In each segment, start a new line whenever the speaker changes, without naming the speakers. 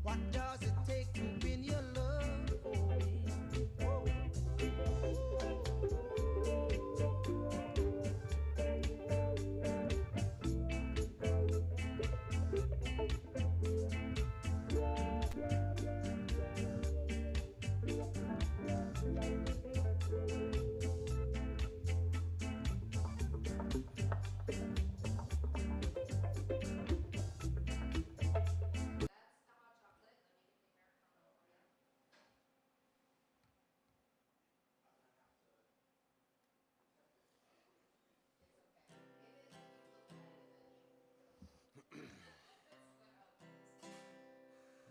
What does it take to win your love for me?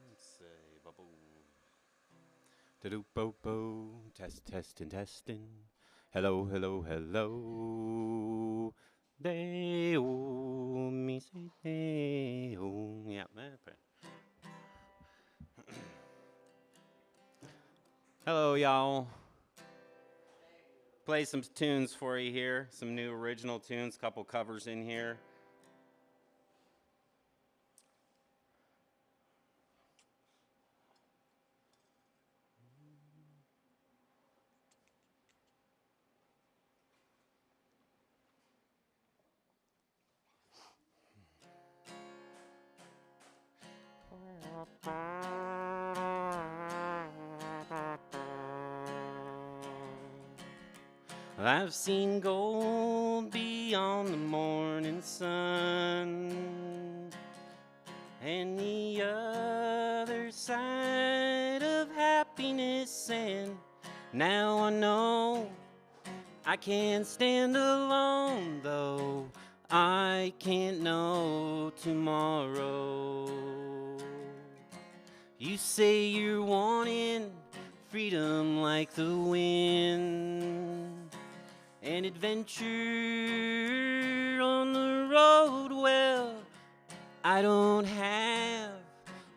Let's say bubble. Do-do-bo-bo. Testing. Hello. Deo, me say deo. Yeah, hello, y'all. Play some tunes for you here. Some new original tunes, couple covers in here. I've seen gold beyond the morning sun, and the other side of happiness, and now I know I can't stand alone, though I can't know tomorrow. You say you're wanting freedom like the wind, and adventure on the road. Well, I don't have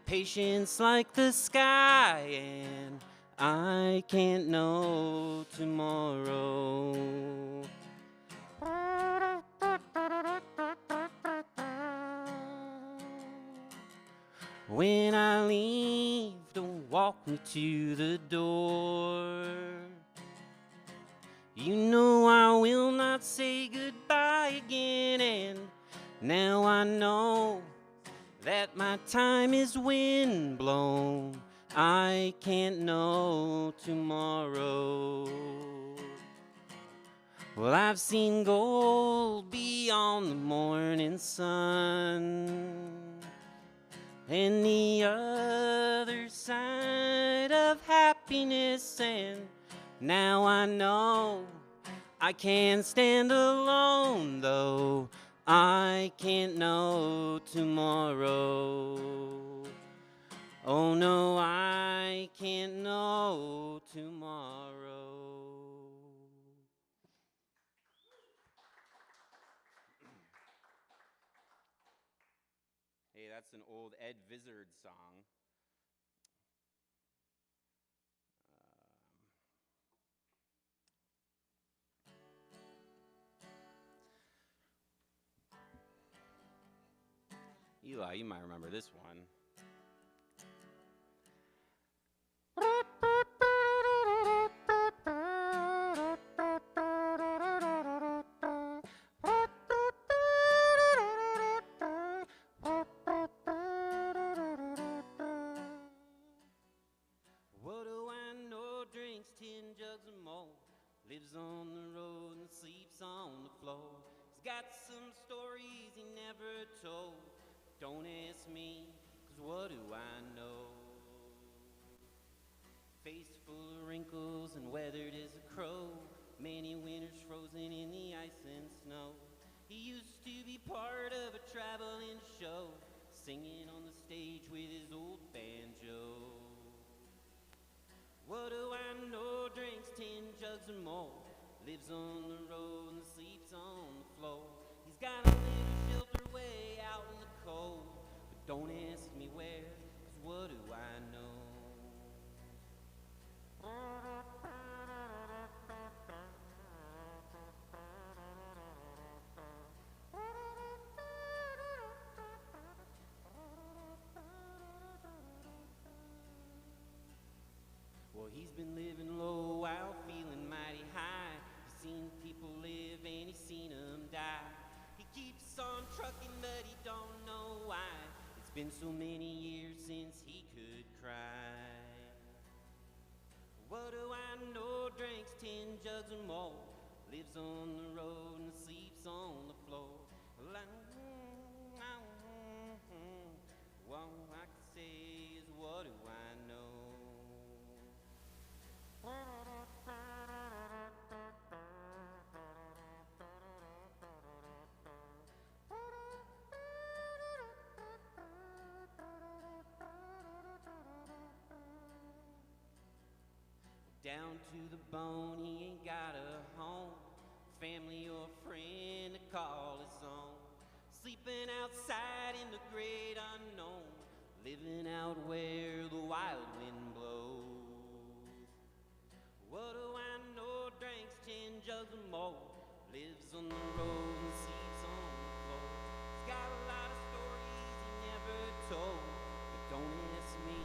patience like the sky, and I can't know tomorrow. When I leave, don't walk me to the door. You know I will not say goodbye again, and now I know that my time is wind blown. I can't know tomorrow. Well, I've seen gold beyond the morning sun, and the other side of happiness, and now I know I can't stand alone, though I can't know tomorrow. Oh no, I can't know tomorrow. Hey, that's an old Ed Vizard song. Eli, you might remember this one. What do I know? Drinks 10 jugs or more, lives on the road and sleeps on the floor. He's got some stories he never told. Don't ask me, 'cause what do I know? Face full of wrinkles and weathered as a crow, many winters frozen in the ice and snow. He used to be part of a traveling show, singing on the stage with his old banjo. What do I know? Drinks 10 jugs or more, lives on the road and sleeps on the floor. He's got a little shelter way out in the cold, but don't ask me where, 'cause what do I know? many years since he could cry. What do I know? Drinks 10 jugs or more, lives on the road and sleeps on the floor. Well, all I can say is, what do I know? Down to the bone, he ain't got a home, family or friend to call his own. Sleeping outside in the great unknown, living out where the wild wind blows. What do I know? Drinks 10 jugs or more, lives on the road and sleeps on the floor. He's got a lot of stories he never told, but don't ask me.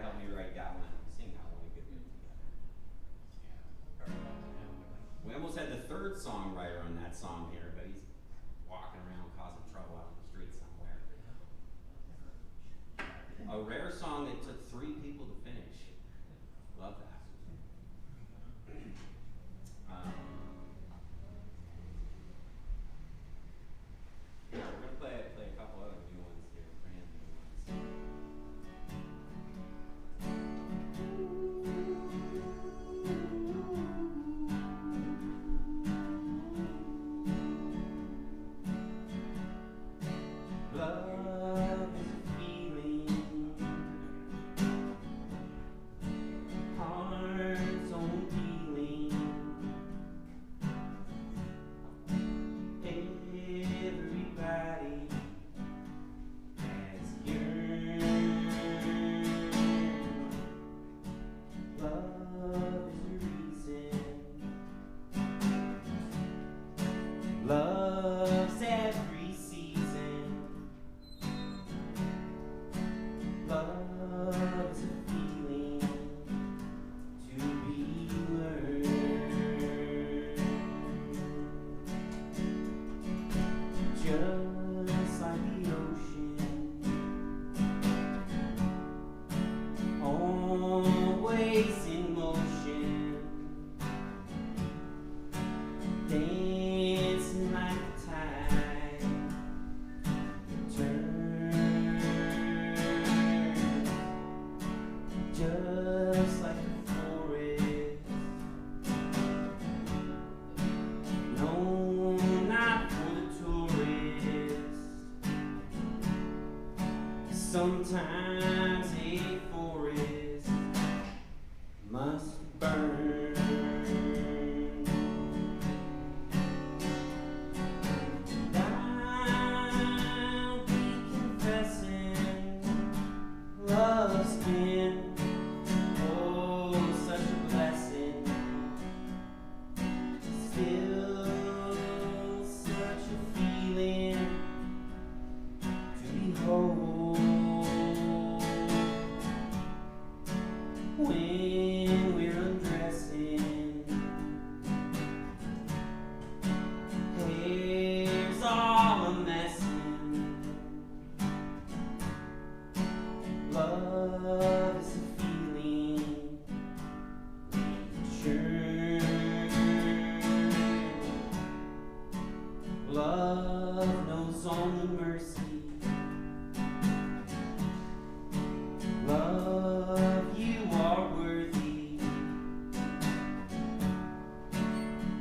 Help me write that one. Sing that one. We could do it together. We almost had the third songwriter on that song here, but he's walking around causing trouble out in the street somewhere. A rare song that took 3 people to finish. Love that. Yeah, we're gonna play a couple other new ones here, brand new ones. Love is a feeling, heart's own feeling. Everybody has yearned. Love is a reason. Love's every season. Love is a feeling to be learned. Just like the ocean, always in motion, dancing like the tide, turns, just like the forest. No, not for the tourist. Sometimes a forest must burn. I'll be confessing, love's been, oh, such a blessing. Still such a feeling to behold when we're undressing. Hair's all a messin'. Love is a feeling we churn. Love knows only mercy. Love, you are worthy.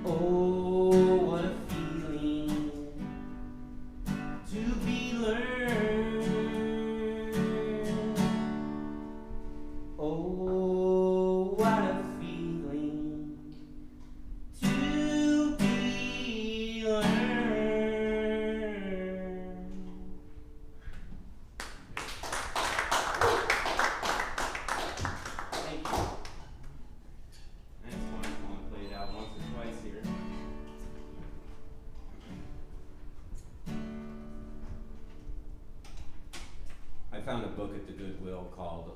Oh, what a feeling to be learned. Oh, what a feeling found a book at the Goodwill called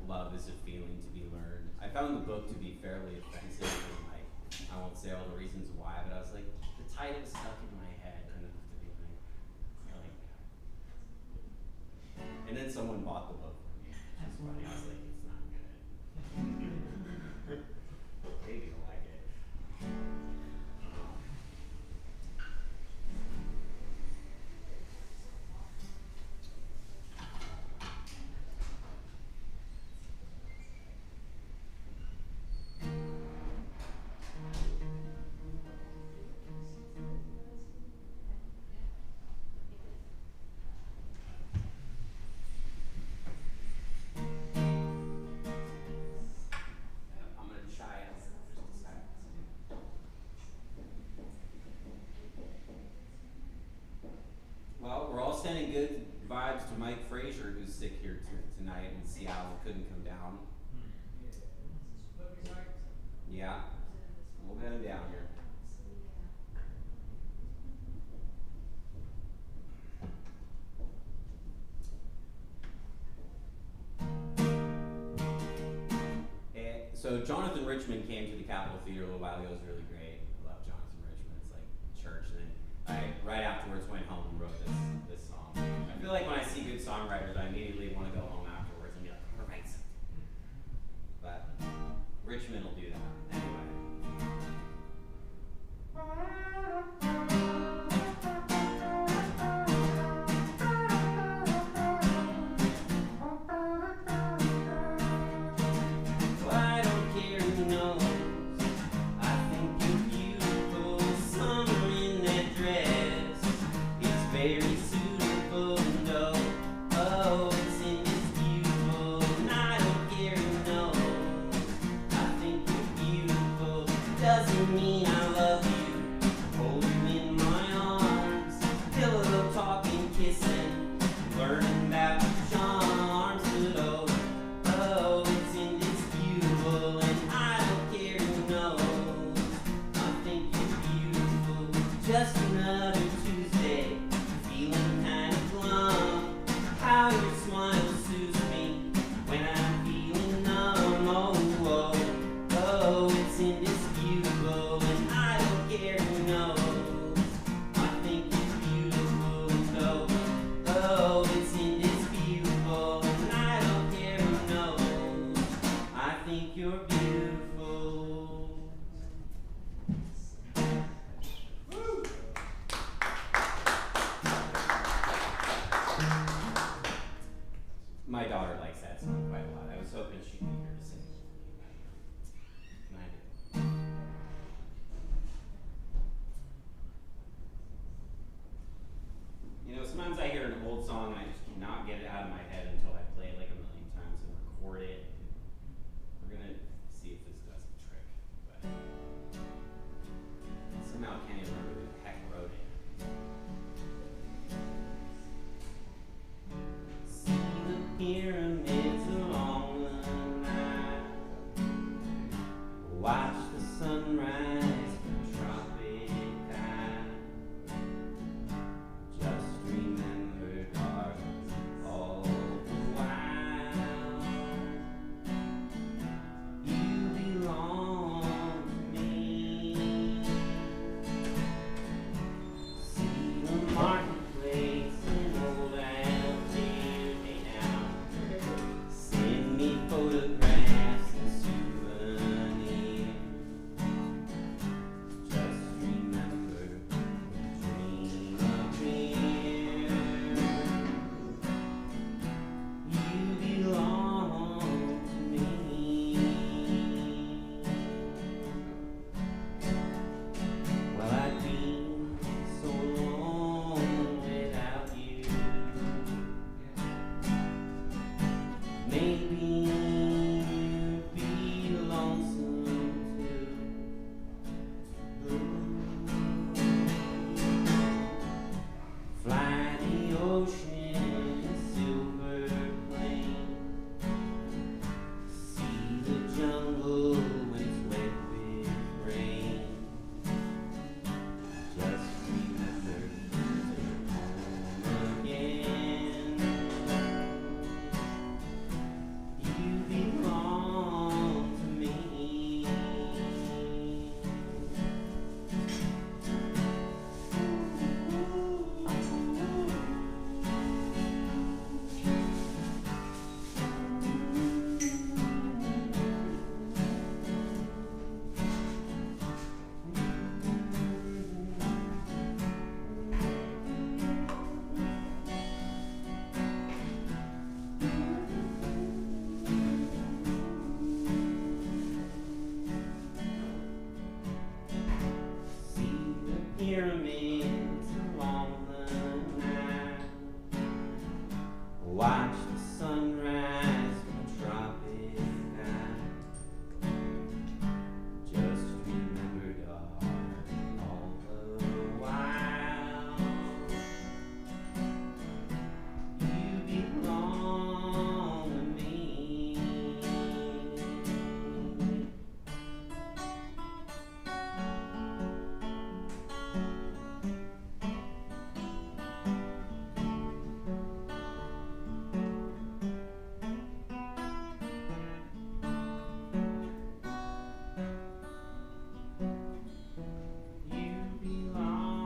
Love is a Feeling to Be Learned. I found the book to be fairly offensive, and like, I won't say all the reasons why, but I was like, the title stuck in my head enough to be like, I like that. And then someone bought the book for me, which is funny. I was like, it's not good. Maybe you'll like it. Well, we're all sending good vibes to Mike Frazier, who's sick here tonight in Seattle, couldn't come down. Yeah, we'll get him down here. So Jonathan Richman came to the Capitol Theater a little while ago. It was really great. I love Jonathan Richman. It's like church. And then I, right afterwards, went home and wrote this song. I feel like when I see good songwriters, I immediately want to go home afterwards and be like, I'm gonna write something. But Richman will do that. Anyway. My daughter likes that song quite a lot. I was hoping she'd be here to sing it. And I did. You know, sometimes I hear an old song and I just cannot get it out of my head until I play it like a million times and record it. We're gonna see if this does the trick. But somehow I can't even remember who the heck wrote it. Pyramids along the night. Watch the sunrise from tropic eye. Just remember, darling, all the while you belong to me. See the marketplace in old photographs and souvenirs. pyramids along the Nile. Watch the sunrise from a tropic isle. Just remember, darling, all the while you belong to me. You belong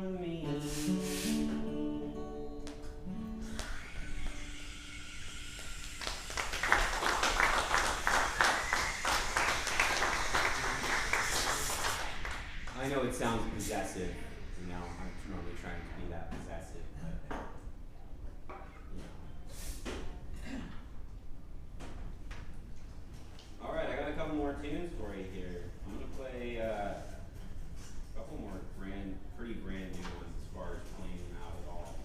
to me. I know it sounds possessive, you know, I'm normally trying to be that possessive, but, you know. All right, I got a couple more tunes for you here. I'm gonna play a couple more pretty brand new ones as far as playing them out at all.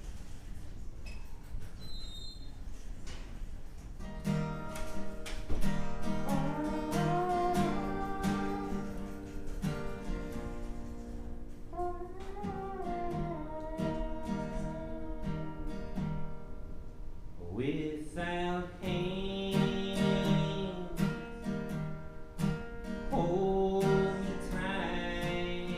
Without hands, hold me tight.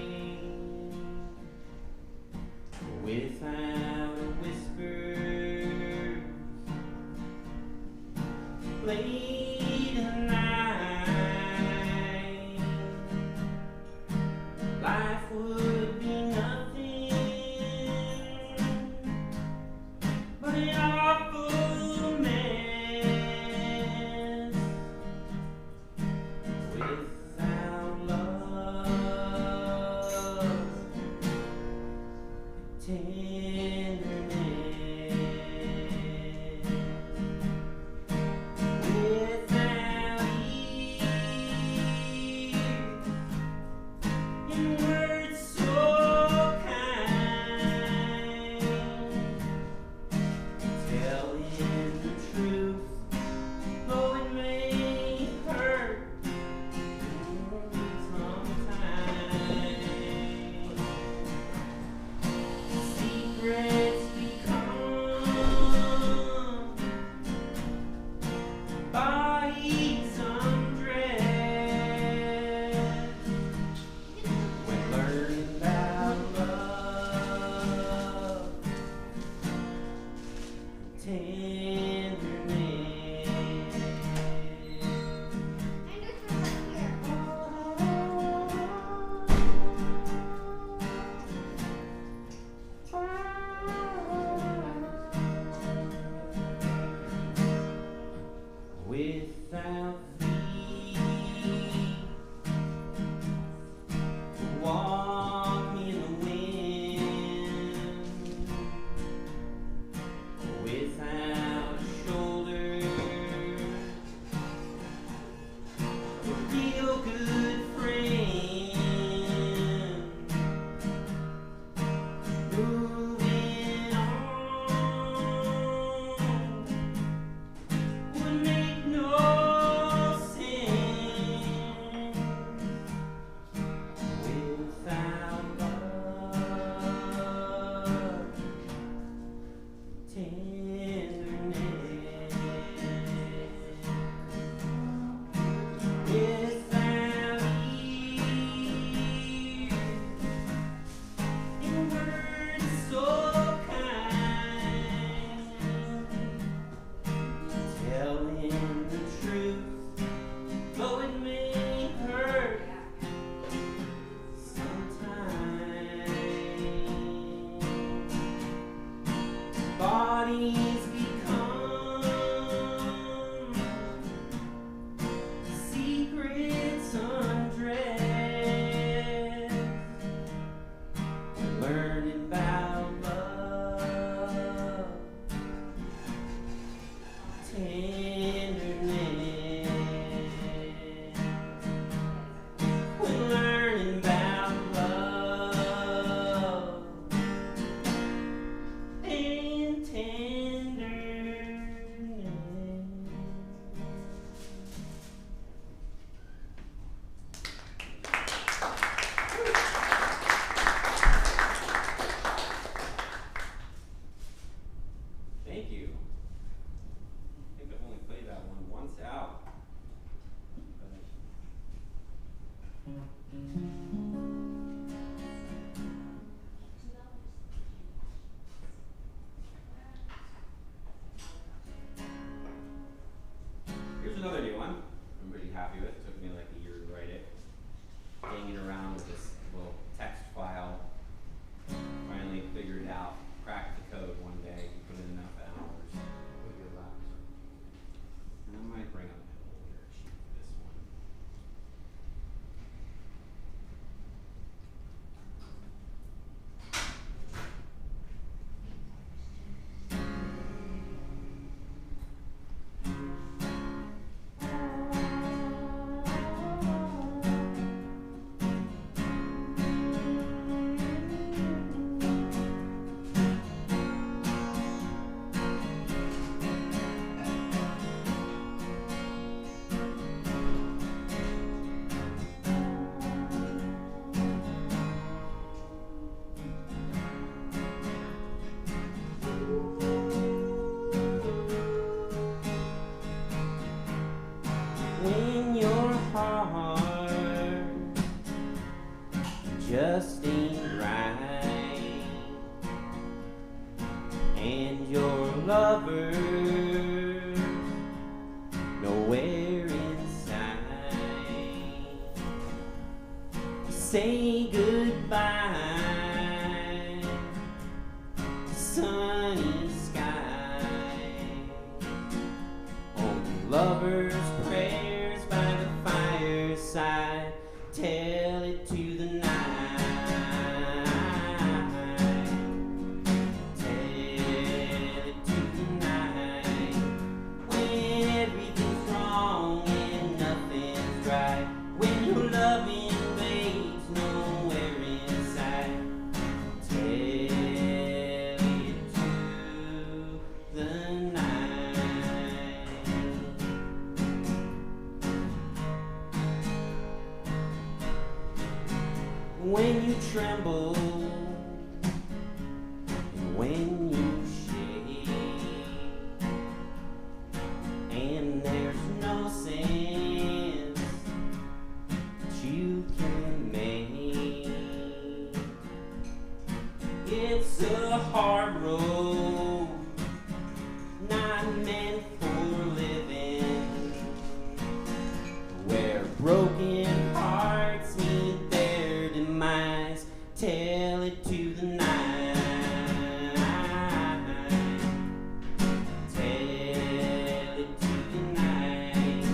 Here's another new one I'm pretty happy with. It took me like a year to write it. Hanging around with this little text file. Finally figured it out, cracked the code one day, put in enough hours. It'll be allowed. And I might bring up an older sheet for this one. When your heart just ain't right, and your lover nowhere inside, say goodbye to sunny sky. Only lovers' prayers by the fireside tell it to the night. Tell it to the night. When everything's wrong and nothing's right. When your love invades nowhere inside. Tell it to the night. When you tremble and when you shake, and there's no sense that you can make. It's a hard road, not meant for living, where broken hearts meet their demise. Tell it to the night. Tell it to the night.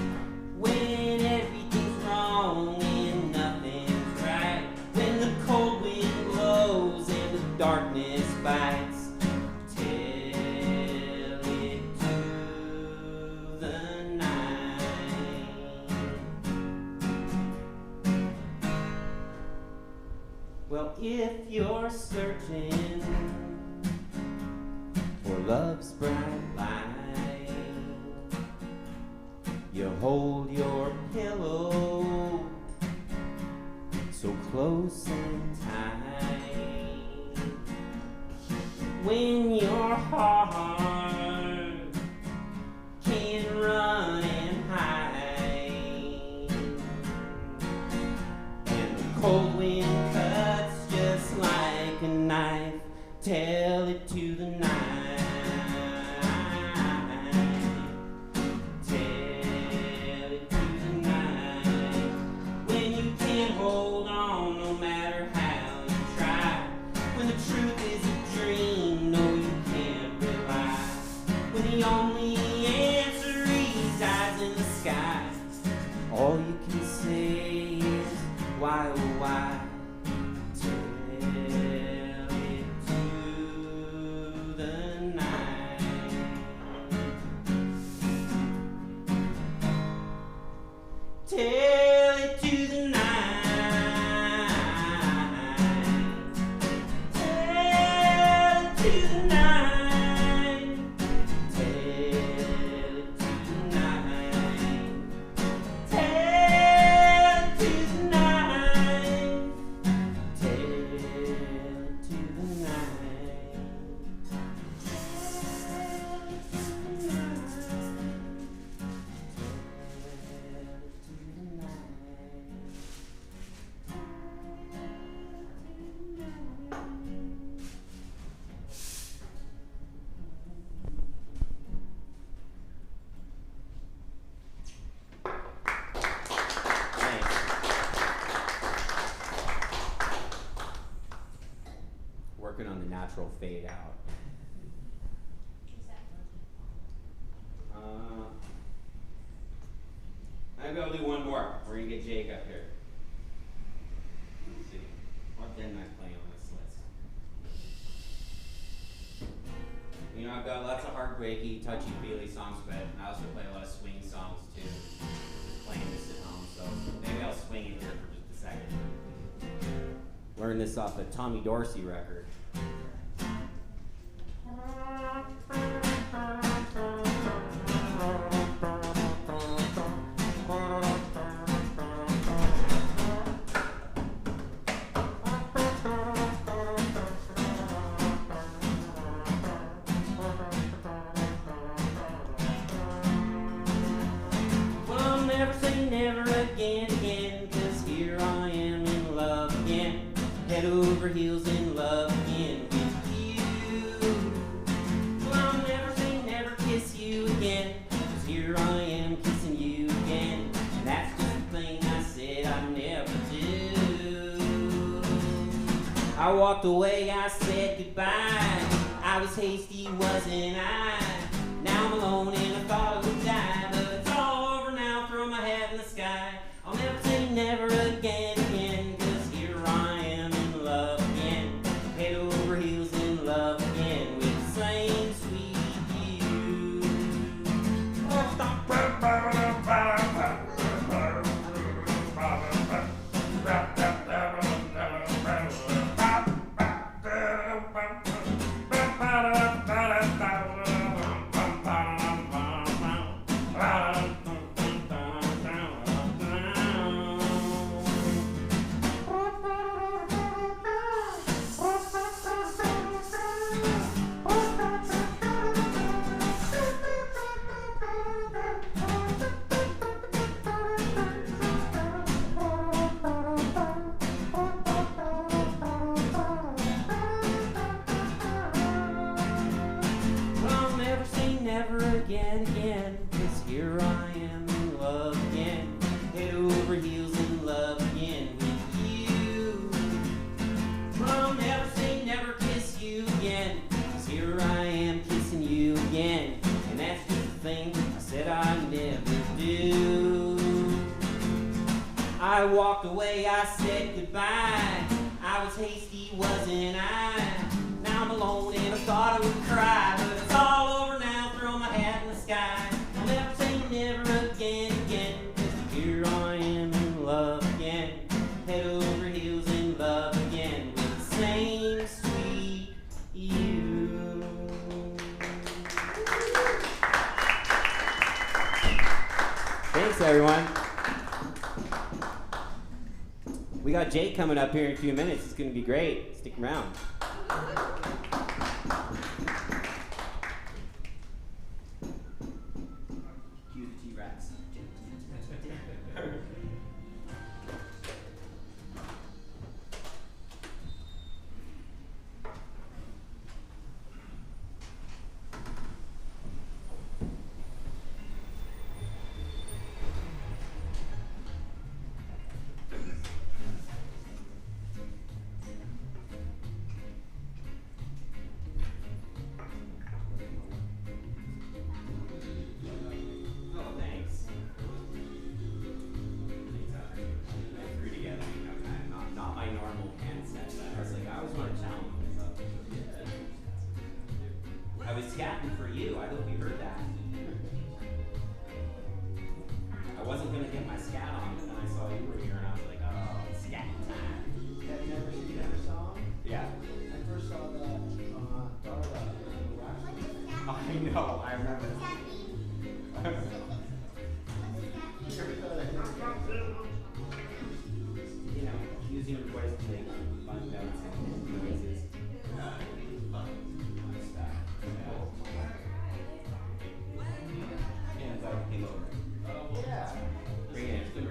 When everything's wrong and nothing's right. When the cold wind blows and the darkness bites. Tell it to the night. Well, if you're searching for love's bright light, you hold your pillow so close and tight. When your heart can run and hide, and the cold wind cuts just like a knife. Tell it to the night. Tell it to the night. When you can't hold on no matter how you try. When the truth is a dream, no you can't rely. When the only answer resides in the sky. All you can say is why, oh why. Tell it to the night. Tell it to the night. Tell it to the night. Tell it to the night. Tell it to the night. Tell it to the night. Tell it to the night. natural fade out. Maybe I'll do one more. We're gonna get Jake up here. Let's see. What didn't I play on this list? You know, I've got lots of heartbreaky, touchy-feely songs, but I also play a lot of swing songs too. Playing this at home, so maybe I'll swing it here for just a second. Learned this off a Tommy Dorsey record. Over heels in love again with you. Well, I'll never say never kiss you again, 'cause here I am kissing you again, and that's just the thing I said I'd never do. I walked away, I said goodbye. I was hasty, wasn't I? Now I'm alone and I thought I would die, but it's all over now, throw my hat in the sky. I'll never say never again, 'cause here I am in love again, head over heels in love again with the same sweet you. Again, 'cause here I am in love again, head over heels in love again with you. But I'll never say never kiss you again, 'cause here I am kissing you again, and that's just the thing I said I'd never do. I walked away, I said goodbye. I was hasty, wasn't I? Now I'm alone and I thought I would cry, but it's all over now, throw my hat in the sky. I'll never say never again, 'cause here I am in love again, head over heels in love again with the same sweet you. Thanks, everyone. We got Jake coming up here in a few minutes. It's going to be great. Stick around. Cue the T-Rex. I was scatting for you. I hope you heard that. I wasn't going to get my scat on, but then I saw you were here, and I was like, oh, it's scat time.
Have you ever seen that song?
Yeah.
I first saw that on Darla.
I know. I remember. You know, using your voice to make fun notes and noises. Came over.
Yeah.
Bring it in.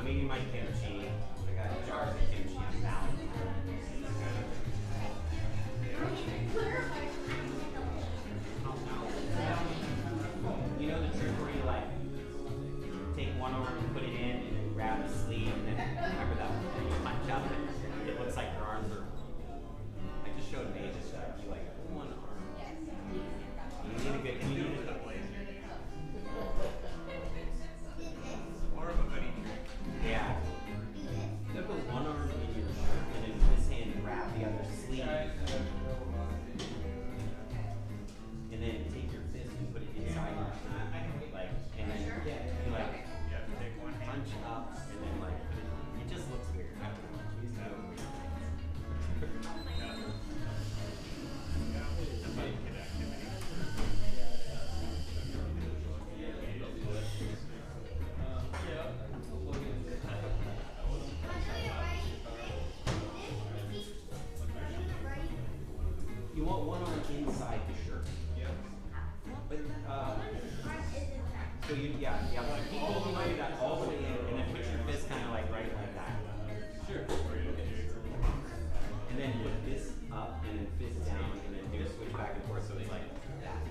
I'm eating my kimchi. I got jars of kimchi. I'm balanced. You know the trick where you like take one arm and put it in and then grab the sleeve and then remember that one and you punch out and it looks like your arms are. I just showed Major stuff. You like one arm. You need a good. You need a
More of a hoodie trick.
yeah. You put one arm in your shirt and then with this hand grab the other sleeve. And then take your fist and put it inside your like, and then you like
You have to take one hand.
punch up and then like it just looks weird. I don't know. You just know.
It's a fun kid activity.
You want one arm inside the shirt. But so you keep holding that all the way in and then put your fist kind of like right like that. Sure. And then put this up and then fist down and then do a switch back and forth so it's like that.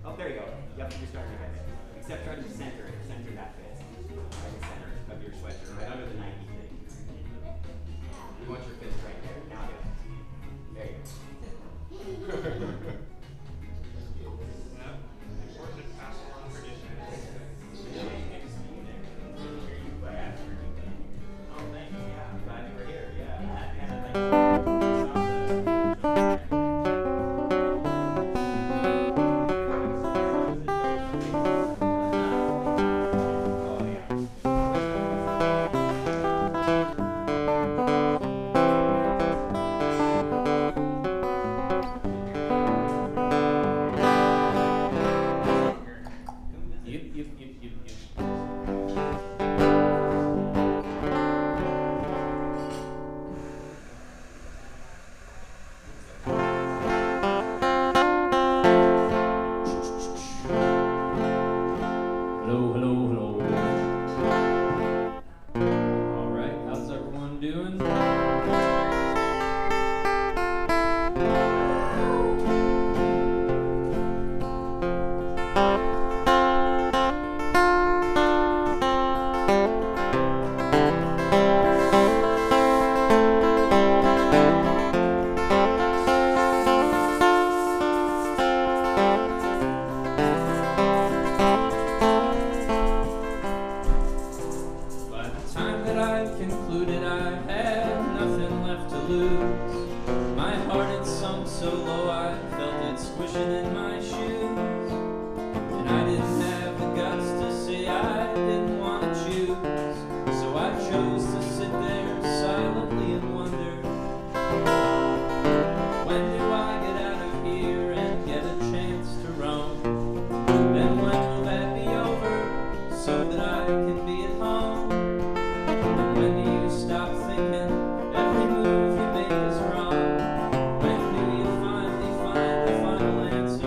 Oh, there you go. Yep, you're starting to get it. Except try to center it. Center that fist. Right in the center of your sweatshirt, right under the Nike thing. You want your fist right there. Now get it. There you go.
Important to pass along tradition.
Oh, thanks. Yeah, I'm glad you were here. Yeah, that kind of like. Oh, yeah.
Hello, hello, hello. All right, how's everyone doing? By the time that I concluded, I had nothing left to lose. My heart had sunk so low, I felt it squishing in my shoes. And I didn't have the guts to say I didn't want to choose. So I chose to sit there silently and wonder, when do I get out of here and get a chance to roam? Then when will that be over, so that I can be at home? And when do you stop thinking every move you make is wrong? When do you finally find the final answer?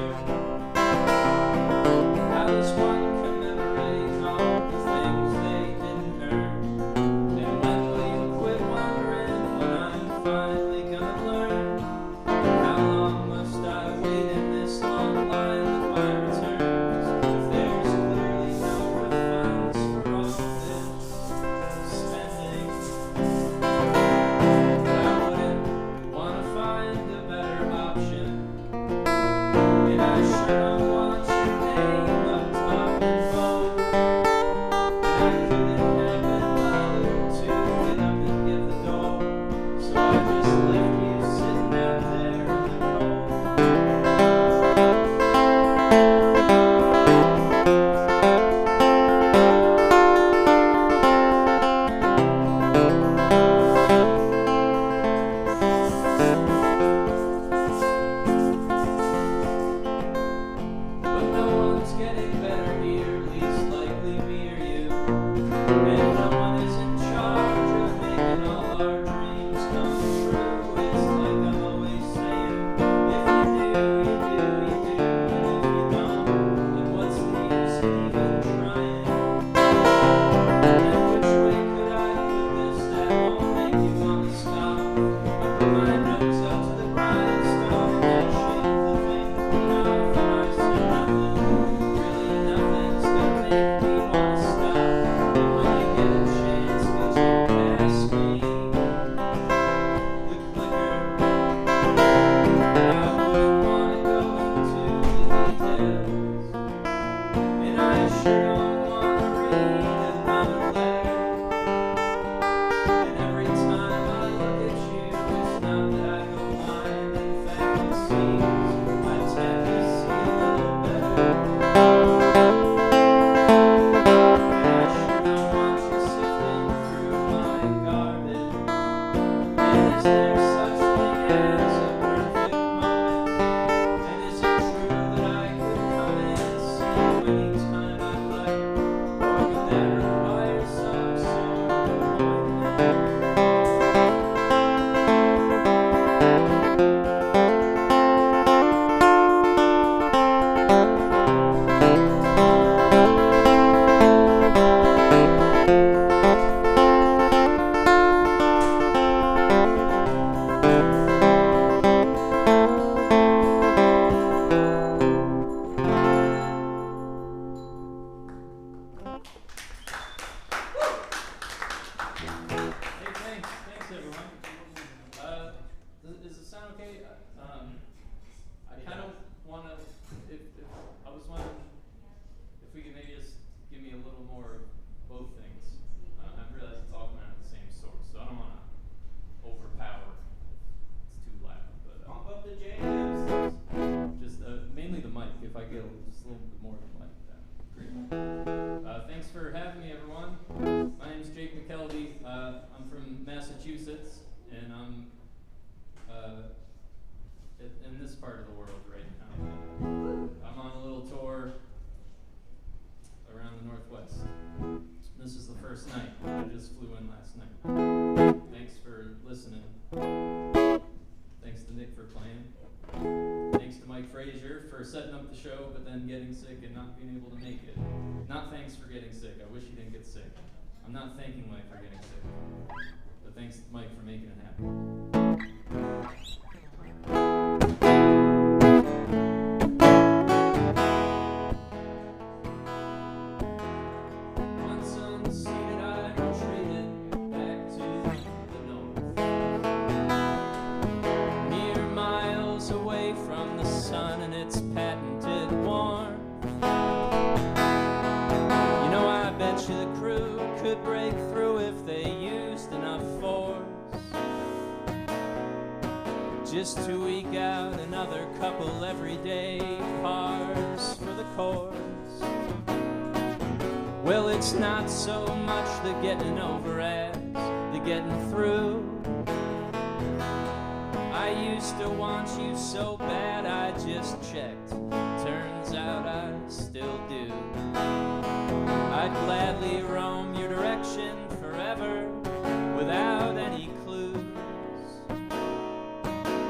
me, everyone. My name is McKelvie. I'm from Massachusetts, and I'm in this part of the world right now. I'm on a little tour around the Northwest. This is the first night. I just flew in last night. Thanks for listening. Thanks to Nick for playing. Thanks to Mike Frazier for setting up the show, but then getting sick and not being able to make it. Not thanks for getting sick. I wish he didn't get sick. I'm not thanking Mike for getting sick, but thanks to Mike for making it happen. Once unseated, I retreated back to the north, mere miles away from the sun and its patented warmth. You know, I bet you the crew could break through if they used enough force, just to eke out another couple everyday cars for the course. Well, it's not so much the getting over as the getting through. I used to want you so bad I just checked. Turns out I still do. I'd gladly roam your direction forever without any clues.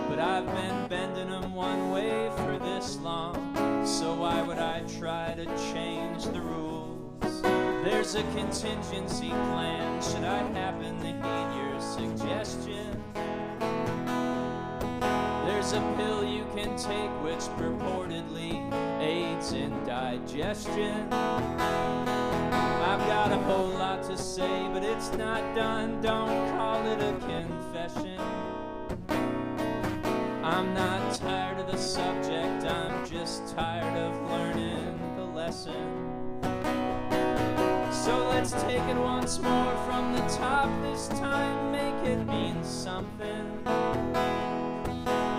But I've been bending them one way for this long, so why would I try to change the rules? There's a contingency plan should I happen to heed your suggestion. There's a pill you can take which purportedly aids in digestion. I've got a whole lot to say, but it's not done. Don't call it a confession. I'm not tired of the subject, I'm just tired of learning the lesson. So let's take it once more from the top. This time make it mean something.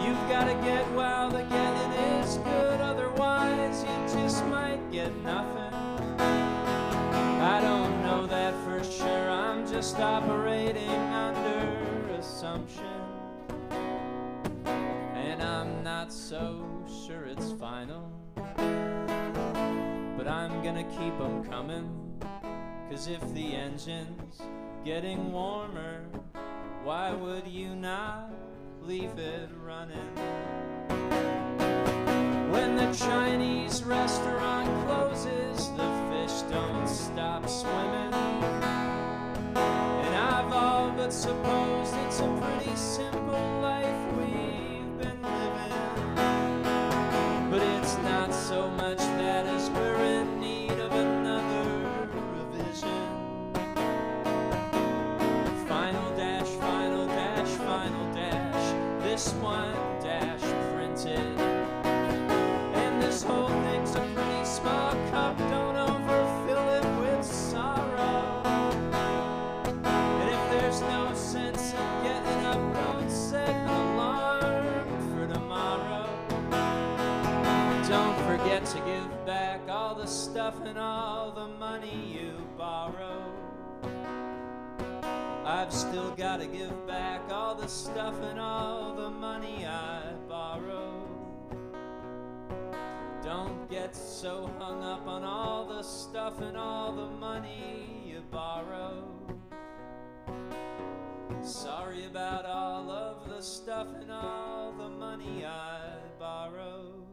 You've gotta get while the getting is good, otherwise you just might get nothing. I don't know that for sure, I'm just operating under assumption. And I'm not so sure it's final, but I'm gonna keep them coming. 'Cause if the engine's getting warmer, why would you not leave it running? When the Chinese restaurant closes, the fish don't stop swimming. And I've all but supposed it's a pretty simple life we've been living. But it's not so much that as we're in need of another revision. Final dash, final dash, final dash. This one dash printed. And this whole thing's a pretty small cup. Don't overfill it with sorrow. And if there's no sense in getting up, don't set an alarm for tomorrow. Don't forget to give back all the stuff and all the money you borrow. I've still gotta give back all the stuff and all the money I borrow. Don't get so hung up on all the stuff and all the money you borrow. Sorry about all of the stuff and all the money I borrowed.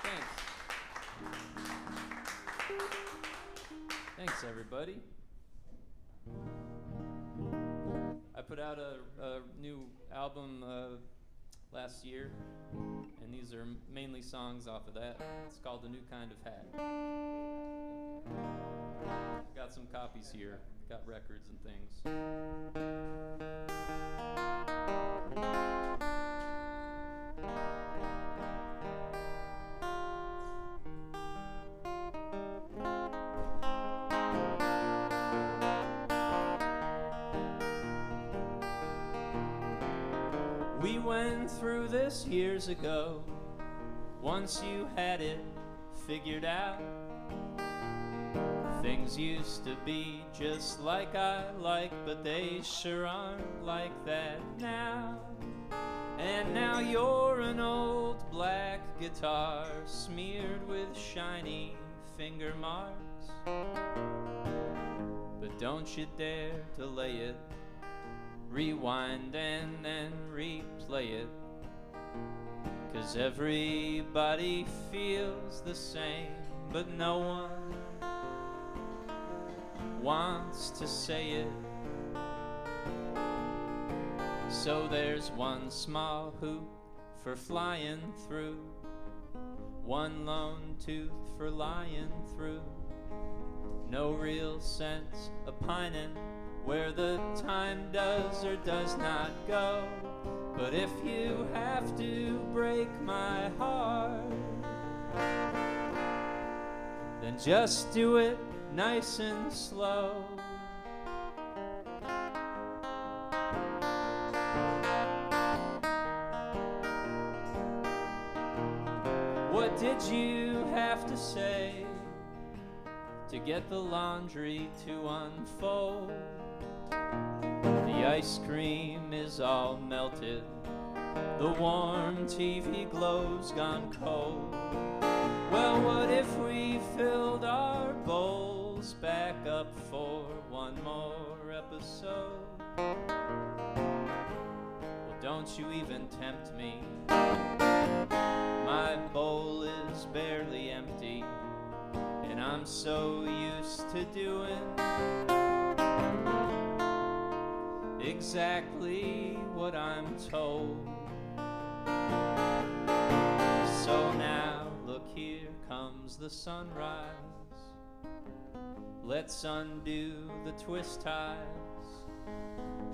Thanks. Thanks, everybody. I put out a new album last year, and these are mainly songs off of that. It's called A New Kind of Hat. Got some copies here, got records and things. We went through this years ago. Once you had it figured out. Things used to be just like I like, but they sure aren't like that now. And now you're an old black guitar smeared with shiny finger marks. But don't you dare delay it. Rewind and then replay it. 'Cause everybody feels the same, but no one wants to say it. So there's one small hoop for flying through, one lone tooth for lying through. No real sense opining where the time does or does not go. But if you have to break my heart, then just do it nice and slow. What did you have to say to get the laundry to unfold? The ice cream is all melted, the warm TV glow's gone cold. Well, what if we filled our bowls back up for one more episode? Well, don't you even tempt me. My bowl is barely empty, and I'm so used to doing exactly what I'm told. So now, look, here comes the sunrise. Let's undo the twist ties.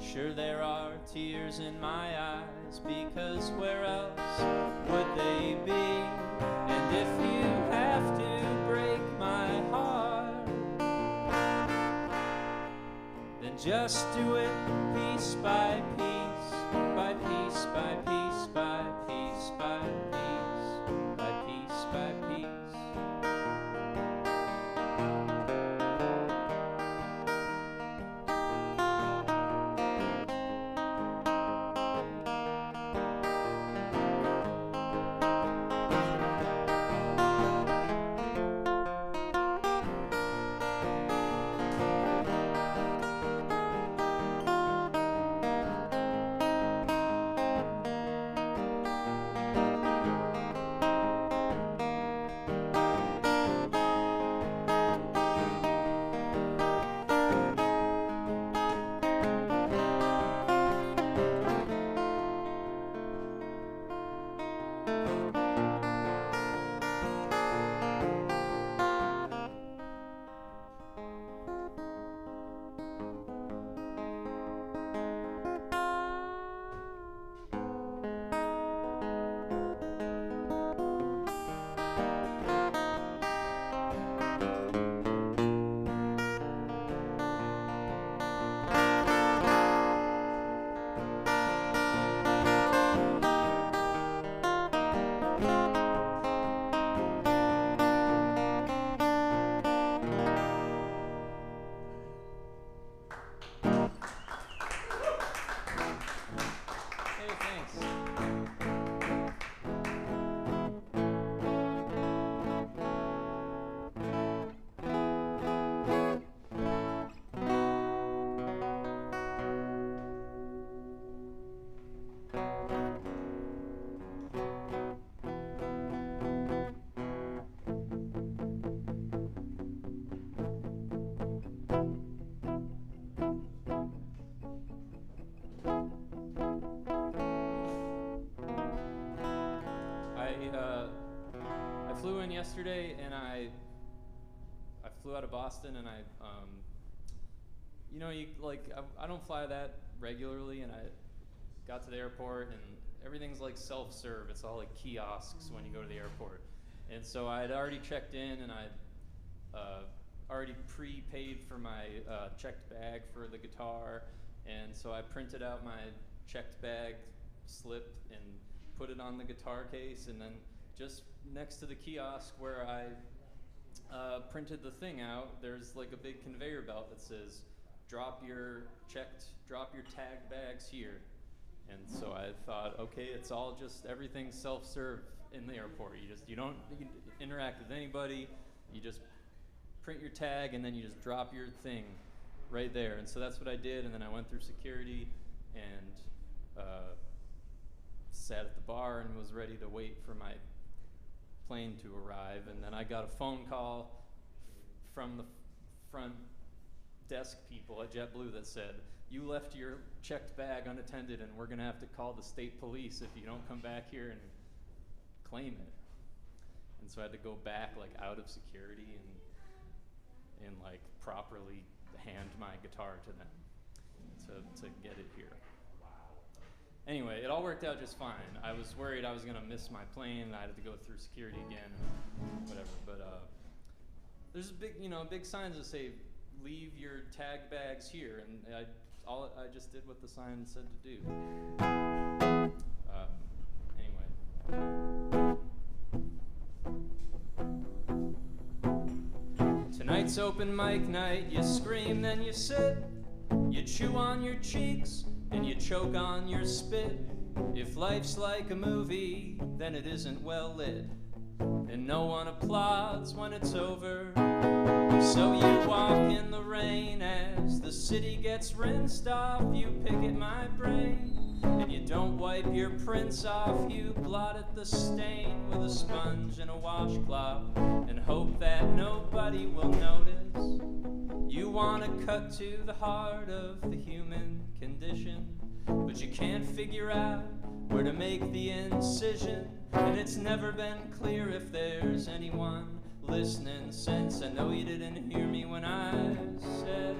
Sure, there are tears in my eyes, because where else would they be? And if you have to break my heart, then just do it piece by piece, by piece by piece, by piece by piece, by piece by piece. I flew in yesterday, and I flew out of Boston, and I don't fly that regularly, and I got to the airport, and everything's like self-serve. It's all like kiosks when you go to the airport. And so I had already checked in, and I'd already prepaid for my checked bag for the guitar, and so I printed out my checked bag slip and put it on the guitar case, and then just next to the kiosk where I printed the thing out, there's like a big conveyor belt that says, drop your tagged bags here. And so I thought, okay, it's all just, everything's self-serve in the airport. You don't interact with anybody, you just print your tag and then you just drop your thing right there. And so that's what I did, and then I went through security and sat at the bar and was ready to wait for my plane to arrive. And then I got a phone call from the front desk people at JetBlue that said, you left your checked bag unattended and we're gonna have to call the state police if you don't come back here and claim it. And so I had to go back like out of security and like properly hand my guitar to them to get it here. Anyway, it all worked out just fine. I was worried I was gonna miss my plane. I had to go through security again and whatever. But there's big signs that say, leave your tag bags here, and I just did what the sign said to do. Anyway. Tonight's open mic night. You scream, then you sit. You chew on your cheeks, and you choke on your spit. If life's like a movie, then it isn't well lit, and no one applauds when it's over. So you walk in the rain as the city gets rinsed off. You pick at my brain, and you don't wipe your prints off. You blot at the stain with a sponge and a washcloth and hope that nobody will notice. You want to cut to the heart of the human condition, but you can't figure out where to make the incision. And it's never been clear if there's anyone listening, since I know you didn't hear me when I said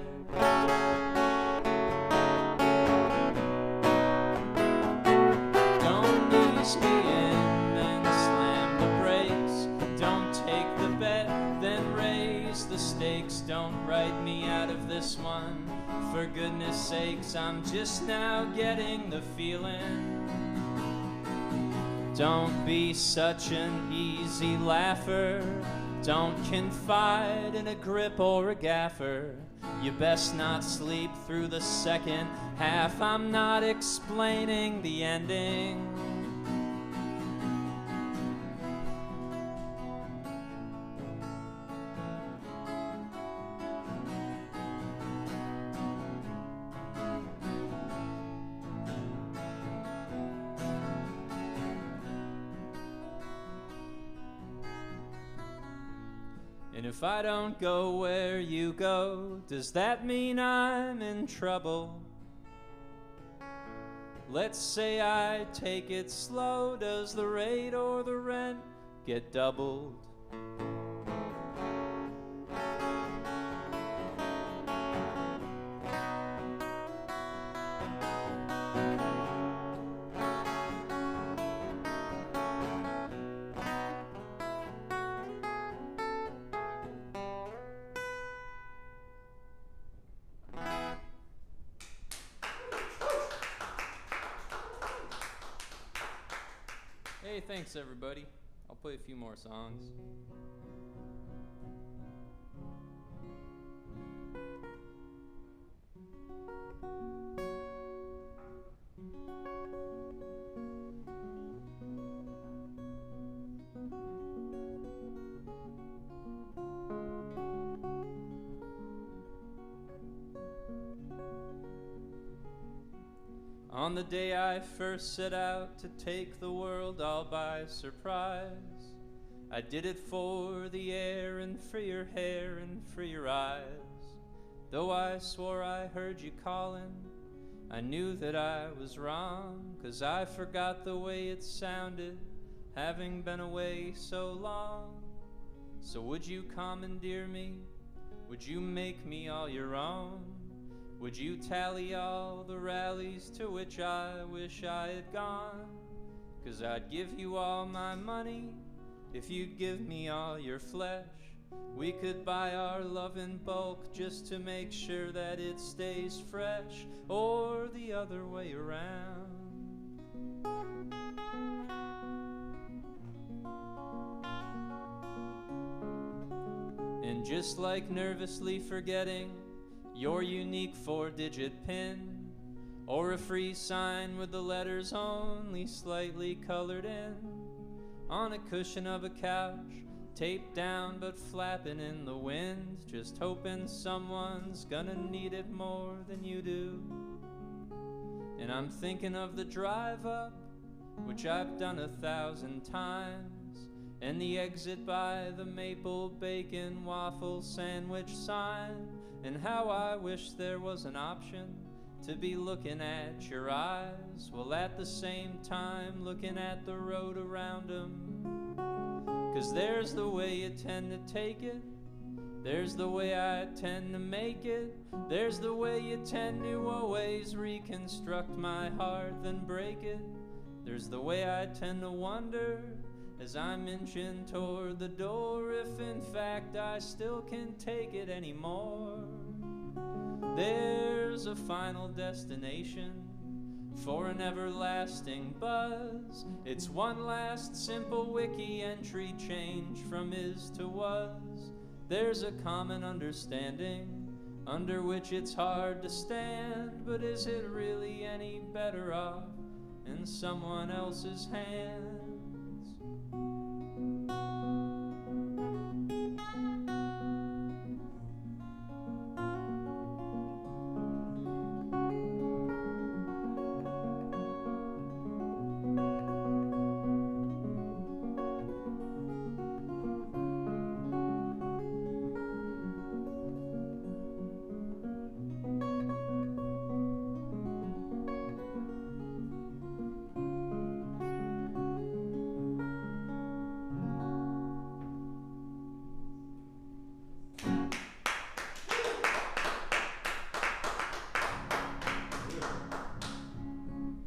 don't ease me in, then slam the brakes. Don't take the bet, then raise the stakes. Don't write me out of this one, for goodness sakes. I'm just now getting the feeling. Don't be such an easy laugher. Don't confide in a grip or a gaffer. You best not sleep through the second half. I'm not explaining the ending. And if I don't go where you go, does that mean I'm in trouble? Let's say I take it slow, does the rate or the rent get doubled? Hey, thanks everybody. I'll play a few more songs. On the day I first set out to take the world all by surprise, I did it for the air and for your hair and for your eyes. Though I swore I heard you calling, I knew that I was wrong, 'cause I forgot the way it sounded, having been away so long. So would you commandeer me? Would you make me all your own? Would you tally all the rallies to which I wish I had gone? 'Cause I'd give you all my money if you'd give me all your flesh. We could buy our love in bulk just to make sure that it stays fresh, or the other way around. And just like nervously forgetting your unique 4-digit PIN, or a free sign with the letters only slightly colored in, on a cushion of a couch, taped down but flapping in the wind, just hoping someone's gonna need it more than you do. And I'm thinking of the drive up, which I've done 1,000 times, and the exit by the maple bacon waffle sandwich sign, and how I wish there was an option to be looking at your eyes, while at the same time looking at the road around them. 'Cause there's the way you tend to take it, there's the way I tend to make it, there's the way you tend to always reconstruct my heart then break it, there's the way I tend to wonder as I'm inching toward the door if in fact I still can take it anymore. There's a final destination for an everlasting buzz. It's one last simple wiki entry change from is to was. There's a common understanding under which it's hard to stand, but is it really any better off in someone else's hands?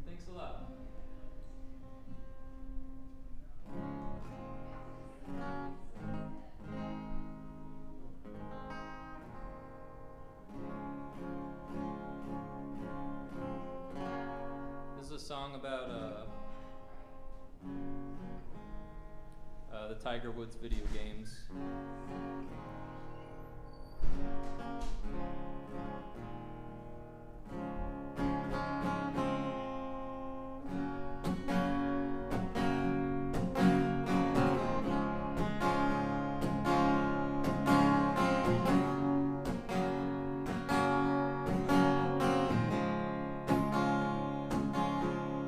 Thanks a lot. This is a song about the Tiger Woods video games.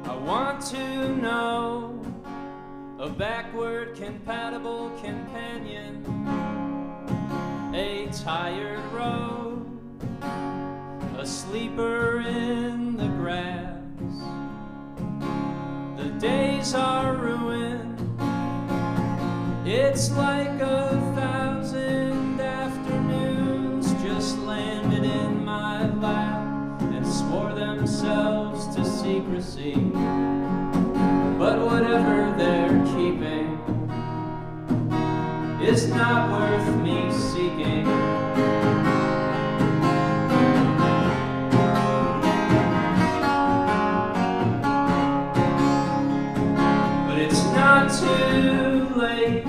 I want to know a backward compatible companion, a tired road, a sleeper in the grass. The days are ruined, it's like 1,000 afternoons just landed in my lap and swore themselves to secrecy. But whatever they're keeping is not worth me seeking. But it's not too late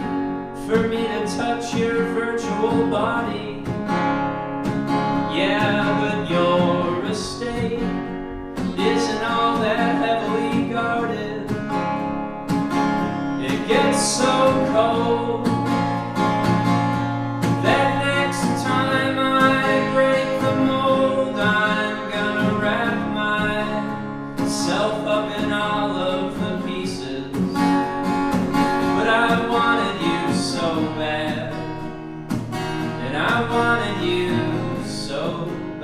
for me to touch your virtual body. Yeah, but your estate isn't all that heavily guarded. It gets so cold that next time I break the mold, I'm gonna wrap myself up in all of the pieces. But I wanted you so bad, and I wanted you so bad.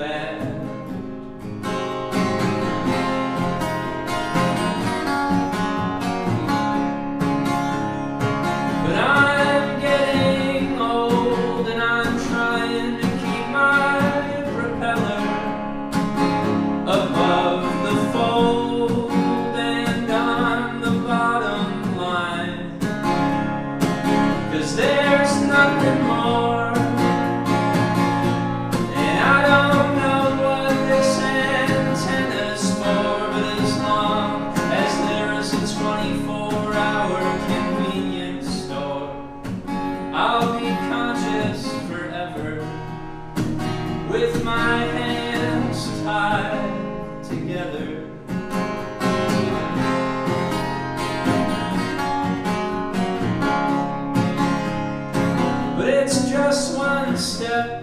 just one step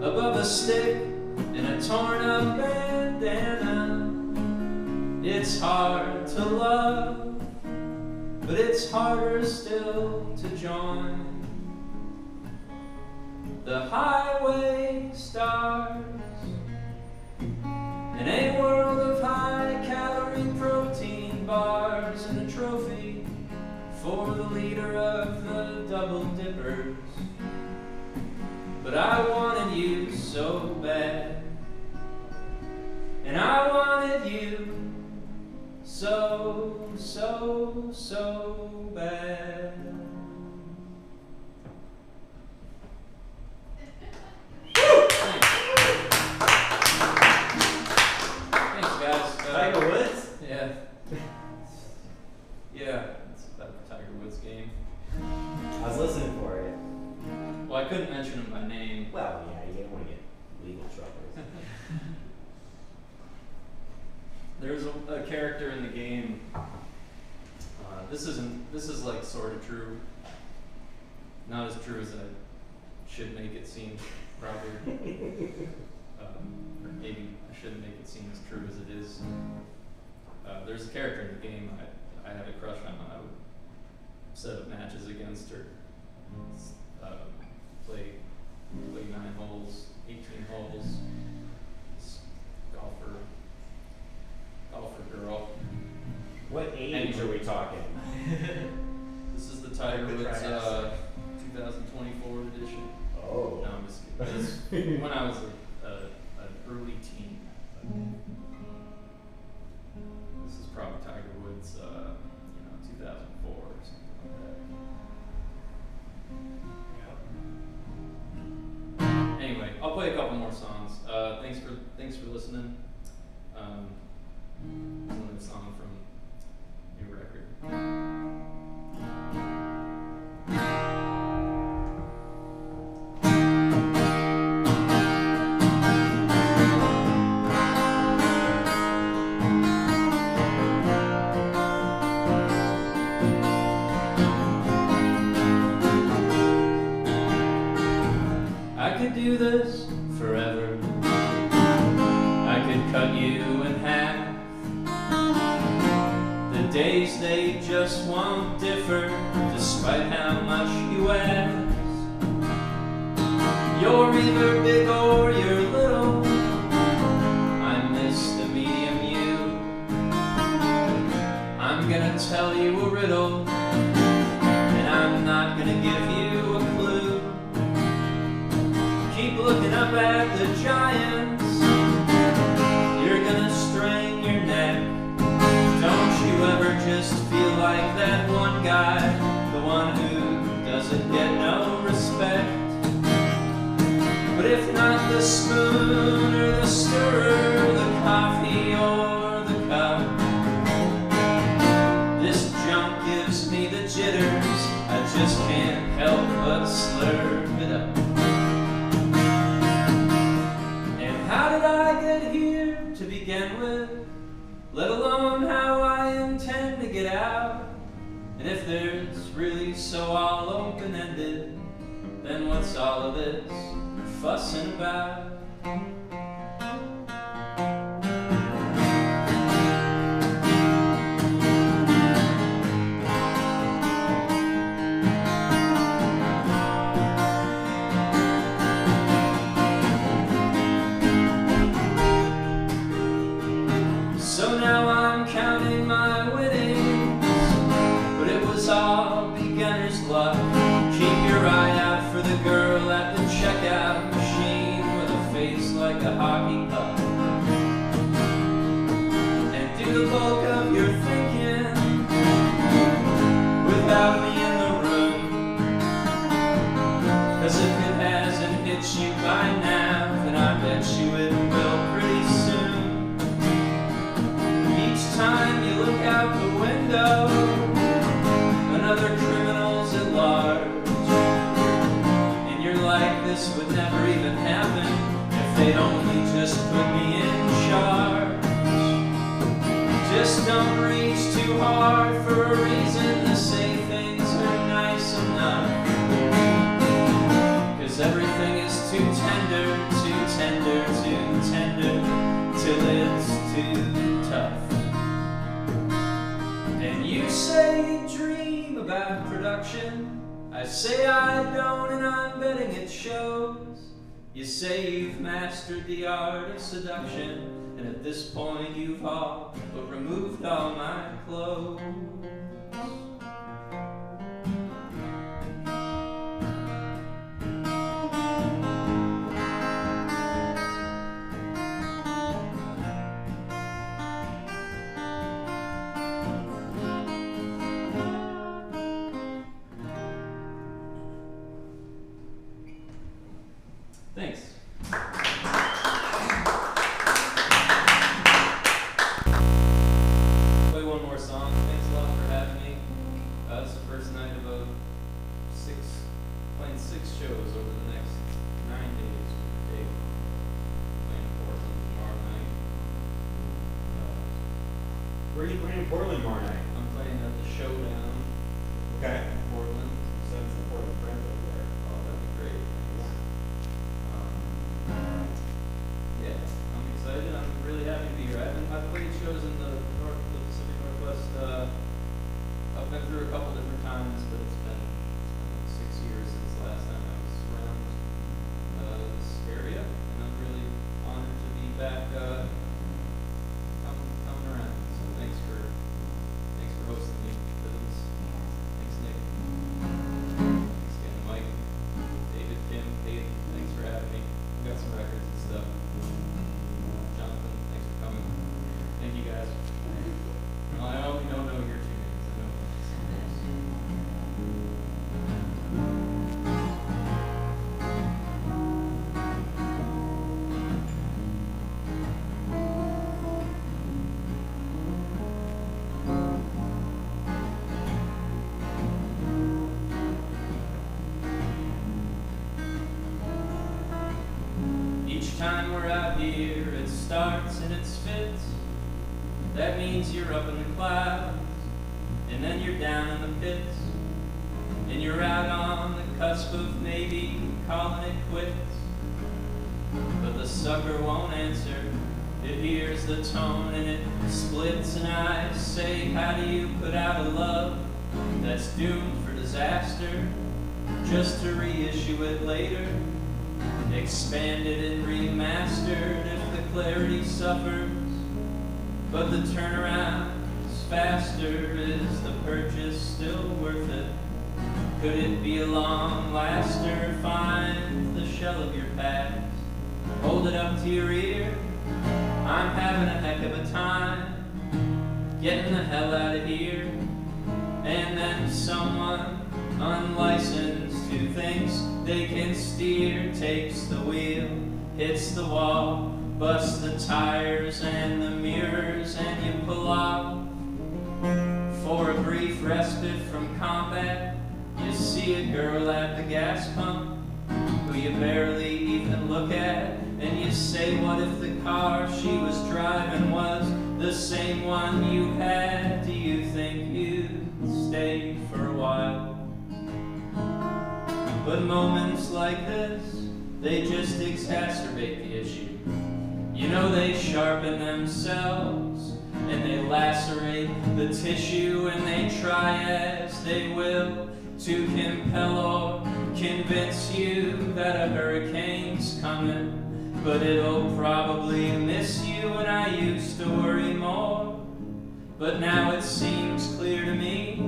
above a stick and a torn up bandana. It's hard to love, but it's harder still to join. The highway stars in a world of high-calorie protein bars and a trophy for the leader of the double dippers. But I wanted you so bad, and I wanted you so, so, so bad. Thanks, guys.
Tiger Woods?
Yeah. Yeah, it's about the Tiger Woods game.
I was listening for it.
Well, I couldn't mention him by name.
Well, yeah, you don't want to get legal trouble.
There's a character in the game. This is like sort of true. Not as true as I should make it seem, probably. Or maybe I shouldn't make it seem as true as it is. There's a character in the game I had a crush on. I would set up matches against her. Play 9 holes, 18 holes. Golfer girl.
What age are we talking?
This is the Tiger Woods 2024 edition.
Oh.
No, I'm just kidding. This, when I was an early teen. This is probably Tiger Woods, 2004 or something like that. Anyway, I'll play a couple more songs. Thanks for listening. Another song from new record. I could do this forever. I could cut you in half. The days they just won't differ, despite how much you ask. You're either big or you're little. I miss the medium you. I'm gonna tell you a riddle, and I'm not gonna give you a clue. Keep looking up at the giants. You're gonna strain your neck. Don't you ever just feel like that one guy, the one who doesn't get no respect. But if not the spoon or the stirrer, the coffee or the cup, this junk gives me the jitters. I just can't help but slurp it up. And how did I get here to begin with? Let alone how I intend to get out. And if there's really so all open-ended, then what's all of this fussing about? So now I'm counting my winnings, but it was all beginner's luck. Keep your eye out for the girl at the checkout machine with a face like a hockey puck. And do the bulk of your thinking without me in the room. 'Cause if it hasn't hit you by now, then I bet you it will pretty soon. Each time you look out the window, another criminal's at large. And you're like, this would never even happen if they'd only just put me in charge. Just don't reach too hard for a reason to say things are nice enough. production. I say I don't, and I'm betting it shows. You say you've mastered the art of seduction, and at this point you've all but removed all my clothes. Thanks. Play one more song. Thanks a lot for having me. This is the first night of playing 6 shows over the next 9 days. Playing Portland tomorrow night.
Where are you playing in Portland tomorrow night?
I'm playing at the Showdown
Okay.
in Portland.
Send some Portland friends over there.
Oh, that'd be great. Yeah, I'm excited. I'm really happy to be here. I've played shows in the Pacific Northwest. I've been through a couple different times, but it's been like 6 years since the last time I was around this area, and I'm really honored to be back coming around. So thanks for hosting me, Bivens. Thanks, Nick. Thanks again, Mike, David, Kim, Kate. Thanks for having me. We got some records and stuff. Jonathan, thanks for coming. Thank you guys. Well, I hope you don't know your 2 names. I know. Each time we're out here, it starts and it fits. That means you're up in the clouds, and then you're down in the pits, and you're out on the cusp of maybe calling it quits. But the sucker won't answer. It hears the tone and it splits, and I say, how do you put out a love that's doomed for disaster, just to reissue it later? Expanded and remastered if the clarity suffers, but the turnaround is faster. Is the purchase still worth it? Could it be a long laster? Find the shell of your past, hold it up to your ear. I'm having a heck of a time getting the hell out of here. And then someone unlicensed who thinks they can steer takes the wheel, hits the wall, busts the tires and the mirrors, and you pull off. For a brief respite from combat, you see a girl at the gas pump who you barely even look at, and you say, what if the car she was driving was the same one you had? Do you think you'd stay for a while? But moments like this, they just exacerbate the issue. You know, they sharpen themselves and they lacerate the tissue, and they try as they will to compel or convince you that a hurricane's coming, but it'll probably miss you. And I used to worry more, but now it seems clear to me,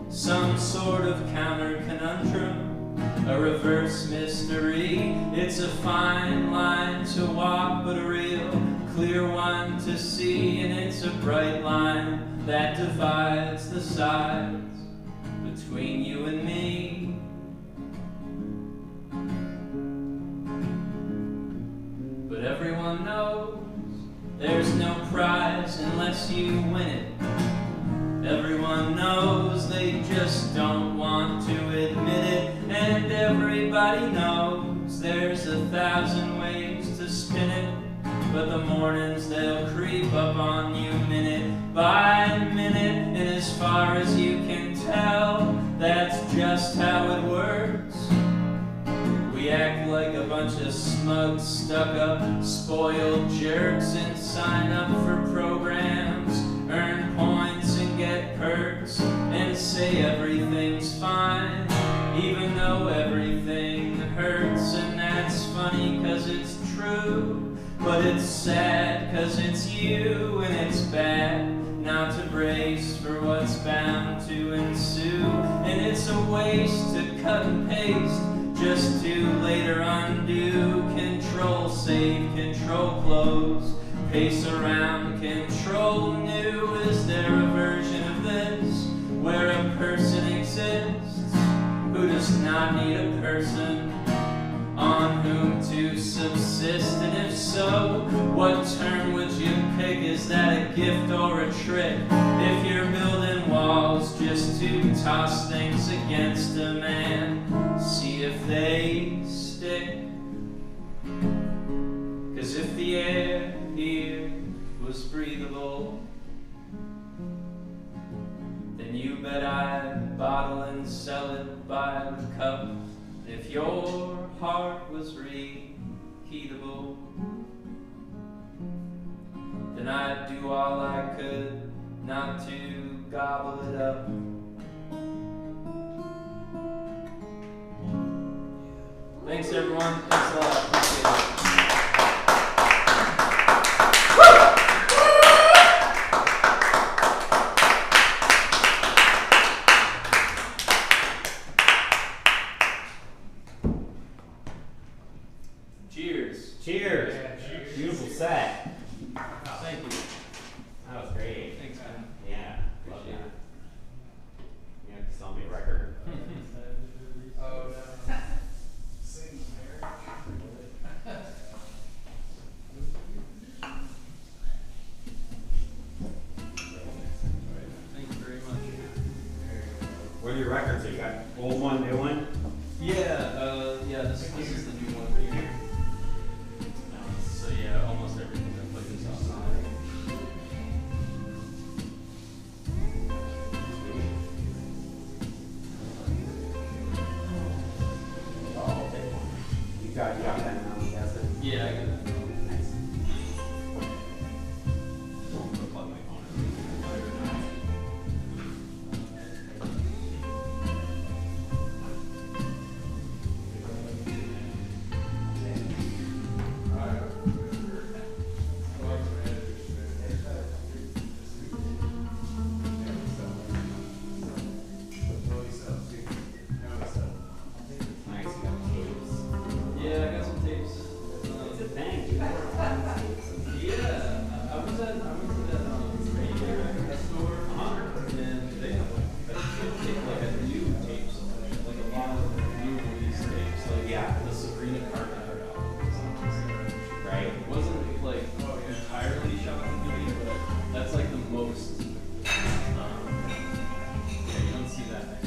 some sort of counter conundrum, a reverse mystery. It's a fine line to walk, but a real clear one to see, and it's a bright line that divides the sides between you and me. But everyone knows there's no prize unless you win it. Everyone knows, they just don't want to admit it. And everybody knows there's 1,000 ways to spin it, but the mornings they'll creep up on you minute by minute. And as far as you can tell, that's just how it works. We act like a bunch of smug, stuck-up, spoiled jerks and sign up for programs, earn points and get perks and say everything's fine, even though everything hurts. And that's funny 'cause it's true, but it's sad 'cause it's you. And it's bad not to brace for what's bound to ensue. And it's a waste to cut and paste just to later undo. Control, save, control, close, pace around, control new. Is there a version of this where a person exists who does not need a person on whom to subsist? And if so, what term would you pick? Is that a gift or a trick? If you're building walls just to toss things against a man, see if they stick. 'Cause if the air here was breathable, then you bet I'd bottle and sell it by the cup. If your heart was reheatable, then I'd do all I could not to gobble it up. Thanks everyone, thanks a lot, appreciate it. Cheers.
Cheers. Beautiful set.
Thank you.
That was great.
Thanks, man.
Yeah. Love
Appreciate
that. You have to sell me a record.
Oh, no. Sing there.
Thank you very much.
What are your records? So you got old one, new one?
Yeah, this is the new one here. So yeah, almost everything that plays is on there.
You got that now, I'm guessing.
Yeah, I got that.
Nice.
I'm gonna plug my phone in.
Nice, you got tapes.
Yeah, I got some tapes.
It's a thing, dude.
Yeah, I went to that radio record store, and they have like a new tapes, like a lot of new release tapes, like
Yeah.
the Sabrina Carpenter album was on this.
Right?
It wasn't like entirely shocking to me, but that's like the most. Yeah, you don't see that like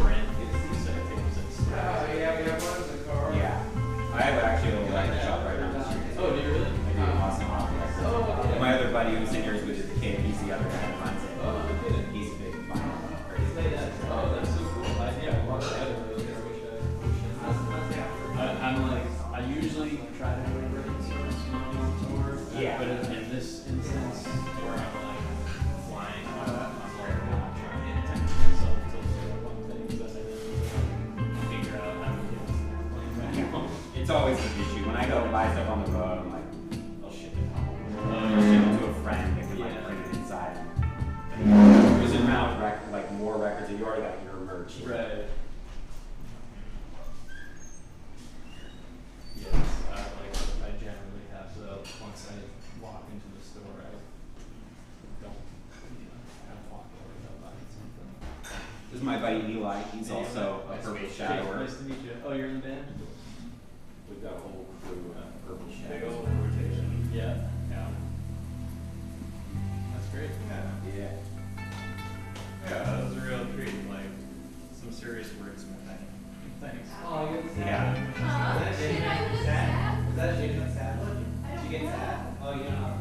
brand new set of tapes at stores.
Yeah, we have one in the car.
Yeah. I have actually a record shop right down the street.
Oh, do you really?
I do awesome records.
Oh, okay.
My other buddy who's in yours with the kid, he's the other guy that runs it.
Oh, no kidding.
He's a big fan. Crazy.
Oh, that's so cool. Yeah, I wish I'm like, I usually try to go to record stores, on the tour.
Yeah.
But in this instance, where I'm like flying, I'm like not trying to attend to myself to do one thing that I didn't figure out how to do.
It's always an issue. When I go buy stuff on the road, I'm like, I'll ship it home. I'll ship it to a friend that can like bring it inside. There's an amount of like more records, and you already got your merch.
Right. Yes, I generally have once I walk into the store, I don't, kind of walk away without buying something.
This is my buddy Eli. He's also a
Nice
Purple
to meet you.
Shadower.
Nice to meet you. Oh, you're in the band?
We've got a whole crew of Purple
Big
Shadows.
old rotation.
Yeah.
Yeah.
That's great.
Yeah.
Yeah, that was a real treat. Like some serious wordsmithing. Thanks.
Oh, you get the
Yeah.
sad. Is that Jason? Sad? Is that Jason sad? Did you get sad? Oh, you don't know.